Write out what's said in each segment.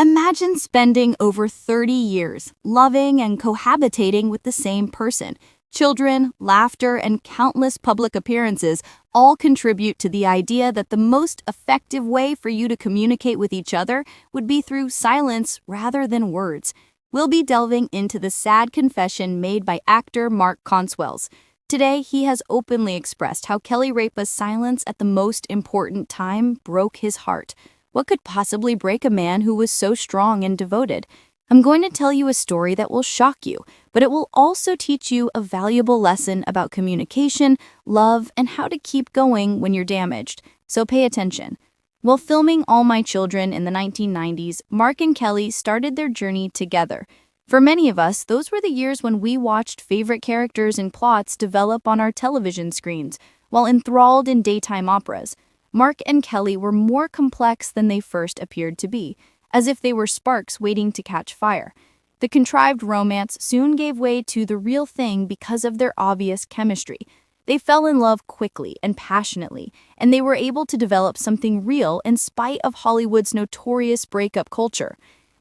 Imagine spending over 30 years loving and cohabitating with the same person. Children, laughter, and countless public appearances all contribute to the idea that the most effective way for you to communicate with each other would be through silence rather than words. We'll be delving into the sad confession made by actor Mark Consuelos. Today, he has openly expressed how Kelly Ripa's silence at the most important time broke his heart. What could possibly break a man who was so strong and devoted? I'm going to tell you a story that will shock you, but it will also teach you a valuable lesson about communication, love, and how to keep going when you're damaged. So pay attention. While filming All My Children in the 1990s, Mark and Kelly started their journey together. For many of us, those were the years when we watched favorite characters and plots develop on our television screens, while enthralled in daytime operas. Mark and Kelly were more complex than they first appeared to be, as if they were sparks waiting to catch fire. The contrived romance soon gave way to the real thing because of their obvious chemistry. They fell in love quickly and passionately, and they were able to develop something real in spite of Hollywood's notorious breakup culture.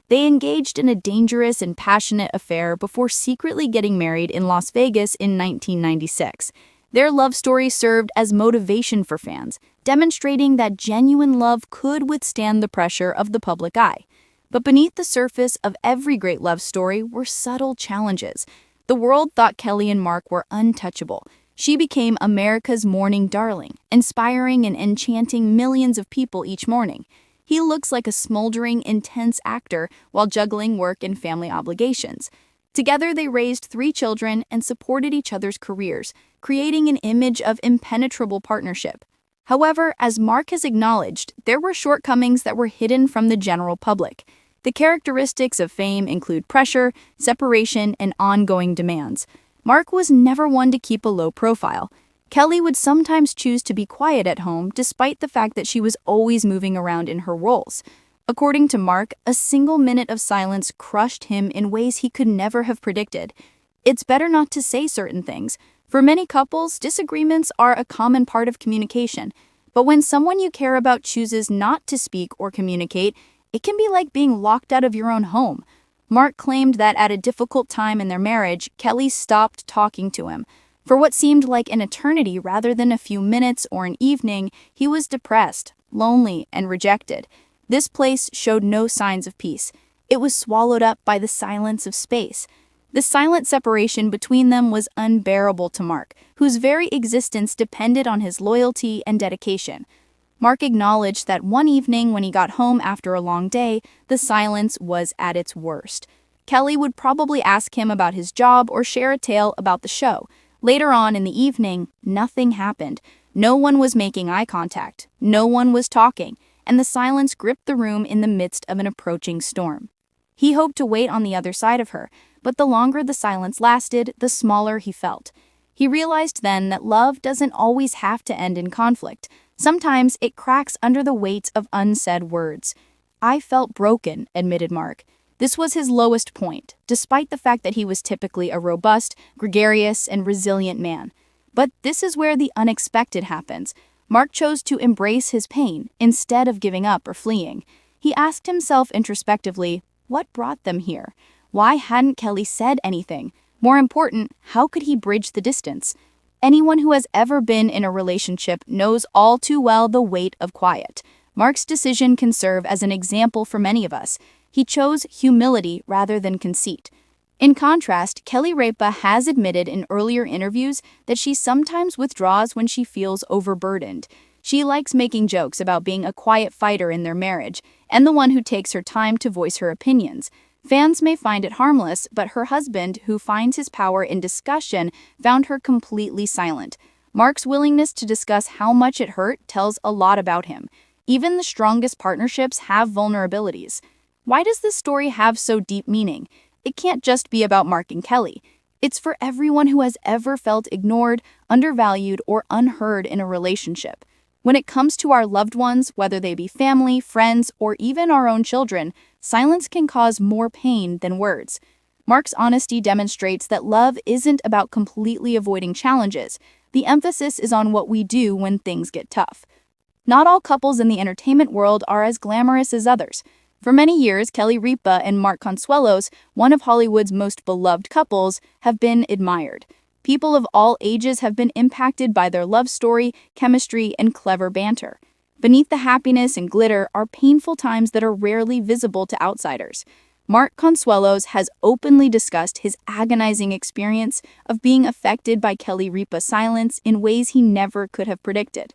They engaged in a dangerous and passionate affair before secretly getting married in Las Vegas in 1996. Their love story served as motivation for fans, demonstrating that genuine love could withstand the pressure of the public eye. But beneath the surface of every great love story were subtle challenges. The world thought Kelly and Mark were untouchable. She became America's morning darling, inspiring and enchanting millions of people each morning. He looks like a smoldering, intense actor while juggling work and family obligations. Together, they raised 3 children and supported each other's careers, creating an image of impenetrable partnership. However, as Mark has acknowledged, there were shortcomings that were hidden from the general public. The characteristics of fame include pressure, separation, and ongoing demands. Mark was never one to keep a low profile. Kelly would sometimes choose to be quiet at home despite the fact that she was always moving around in her roles. According to Mark, a single minute of silence crushed him in ways he could never have predicted. It's better not to say certain things. For many couples, disagreements are a common part of communication. But when someone you care about chooses not to speak or communicate, it can be like being locked out of your own home. Mark claimed that at a difficult time in their marriage, Kelly stopped talking to him. For what seemed like an eternity rather than a few minutes or an evening, he was depressed, lonely, and rejected. This place showed no signs of peace. It was swallowed up by the silence of space. The silent separation between them was unbearable to Mark, whose very existence depended on his loyalty and dedication. Mark acknowledged that one evening when he got home after a long day, the silence was at its worst. Kelly would probably ask him about his job or share a tale about the show. Later on in the evening, nothing happened. No one was making eye contact. No one was talking, and the silence gripped the room in the midst of an approaching storm. He hoped to wait on the other side of her, but the longer the silence lasted, the smaller he felt. He realized then that love doesn't always have to end in conflict. Sometimes it cracks under the weight of unsaid words. "I felt broken," admitted Mark. This was his lowest point, despite the fact that he was typically a robust, gregarious, and resilient man. But this is where the unexpected happens. Mark chose to embrace his pain instead of giving up or fleeing. He asked himself introspectively, what brought them here? Why hadn't Kelly said anything? More important, how could he bridge the distance? Anyone who has ever been in a relationship knows all too well the weight of quiet. Mark's decision can serve as an example for many of us. He chose humility rather than conceit. In contrast, Kelly Ripa has admitted in earlier interviews that she sometimes withdraws when she feels overburdened. She likes making jokes about being a quiet fighter in their marriage and the one who takes her time to voice her opinions. Fans may find it harmless, but her husband, who finds his power in discussion, found her completely silent. Mark's willingness to discuss how much it hurt tells a lot about him. Even the strongest partnerships have vulnerabilities. Why does this story have so deep meaning? It can't just be about Mark and Kelly. It's for everyone who has ever felt ignored, undervalued, or unheard in a relationship. When it comes to our loved ones, whether they be family, friends, or even our own children, silence can cause more pain than words. Mark's honesty demonstrates that love isn't about completely avoiding challenges. The emphasis is on what we do when things get tough. Not all couples in the entertainment world are as glamorous as others. For many years, Kelly Ripa and Mark Consuelos, one of Hollywood's most beloved couples, have been admired. People of all ages have been impacted by their love story, chemistry, and clever banter. Beneath the happiness and glitter are painful times that are rarely visible to outsiders. Mark Consuelos has openly discussed his agonizing experience of being affected by Kelly Ripa's silence in ways he never could have predicted.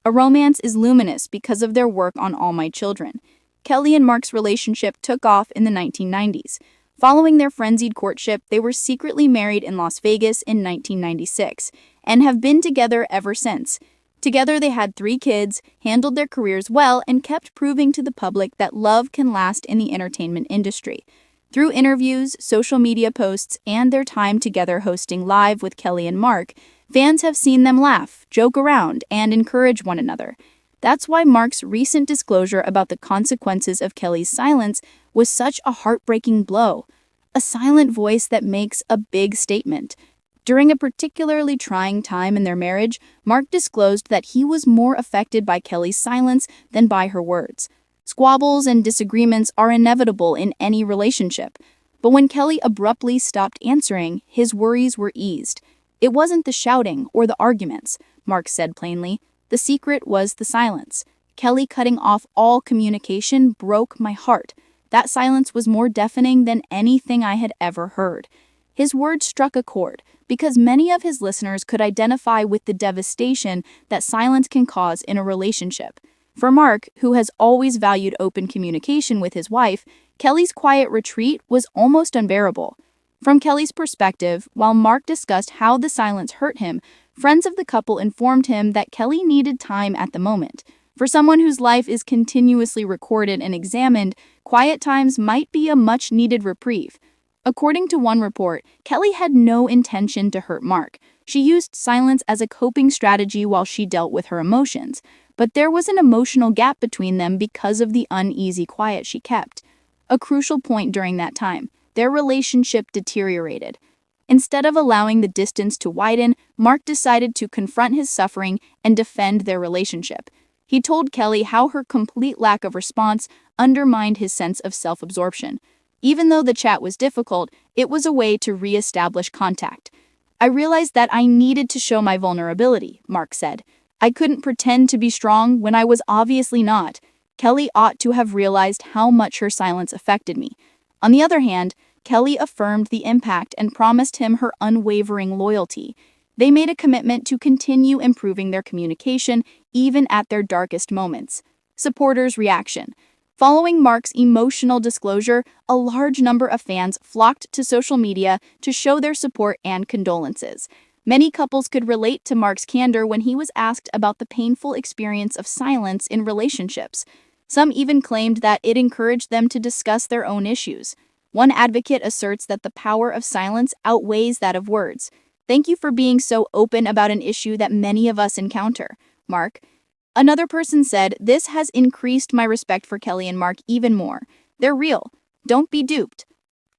A romance is luminous because of their work on All My Children. Kelly and Mark's relationship took off in the 1990s. Following their frenzied courtship, they were secretly married in Las Vegas in 1996 and have been together ever since. Together, they had 3 kids, handled their careers well, and kept proving to the public that love can last in the entertainment industry. Through interviews, social media posts, and their time together hosting Live with Kelly and Mark, fans have seen them laugh, joke around, and encourage one another. That's why Mark's recent disclosure about the consequences of Kelly's silence was such a heartbreaking blow. A silent voice that makes a big statement. During a particularly trying time in their marriage, Mark disclosed that he was more affected by Kelly's silence than by her words. Squabbles and disagreements are inevitable in any relationship, but when Kelly abruptly stopped answering, his worries were eased. It wasn't the shouting or the arguments, Mark said plainly. The secret was the silence. Kelly cutting off all communication broke my heart. That silence was more deafening than anything I had ever heard. His words struck a chord, because many of his listeners could identify with the devastation that silence can cause in a relationship. For Mark, who has always valued open communication with his wife, Kelly's quiet retreat was almost unbearable. From Kelly's perspective, while Mark discussed how the silence hurt him, friends of the couple informed him that Kelly needed time at the moment. For someone whose life is continuously recorded and examined, quiet times might be a much-needed reprieve. According to one report, Kelly had no intention to hurt Mark. She used silence as a coping strategy while she dealt with her emotions. But there was an emotional gap between them because of the uneasy quiet she kept. A crucial point during that time, their relationship deteriorated. Instead of allowing the distance to widen, Mark decided to confront his suffering and defend their relationship. He told Kelly how her complete lack of response undermined his sense of self-absorption. Even though the chat was difficult, it was a way to re-establish contact. I realized that I needed to show my vulnerability, Mark said. I couldn't pretend to be strong when I was obviously not. Kelly ought to have realized how much her silence affected me. On the other hand, Kelly affirmed the impact and promised him her unwavering loyalty. They made a commitment to continue improving their communication, even at their darkest moments. Supporters' reaction. Following Mark's emotional disclosure, a large number of fans flocked to social media to show their support and condolences. Many couples could relate to Mark's candor when he was asked about the painful experience of silence in relationships. Some even claimed that it encouraged them to discuss their own issues. One advocate asserts that the power of silence outweighs that of words. Thank you for being so open about an issue that many of us encounter, Mark. Another person said, this has increased my respect for Kelly and Mark even more. They're real. Don't be duped.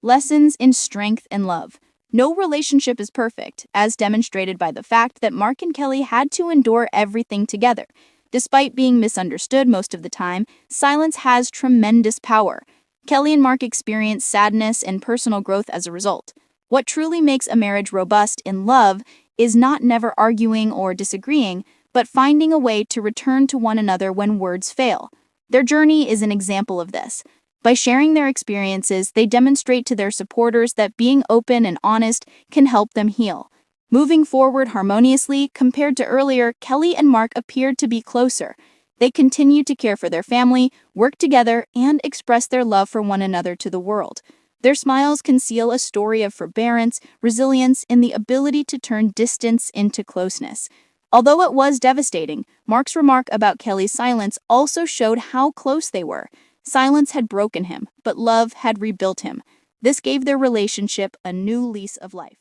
Lessons in strength and love. No relationship is perfect, as demonstrated by the fact that Mark and Kelly had to endure everything together. Despite being misunderstood most of the time, silence has tremendous power. Kelly and Mark experienced sadness and personal growth as a result. What truly makes a marriage robust in love is not never arguing or disagreeing, but finding a way to return to one another when words fail. Their journey is an example of this. By sharing their experiences, they demonstrate to their supporters that being open and honest can help them heal. Moving forward harmoniously, compared to earlier, Kelly and Mark appeared to be closer. They continued to care for their family, work together, and express their love for one another to the world. Their smiles conceal a story of forbearance, resilience, and the ability to turn distance into closeness. Although it was devastating, Mark's remark about Kelly's silence also showed how close they were. Silence had broken him, but love had rebuilt him. This gave their relationship a new lease of life.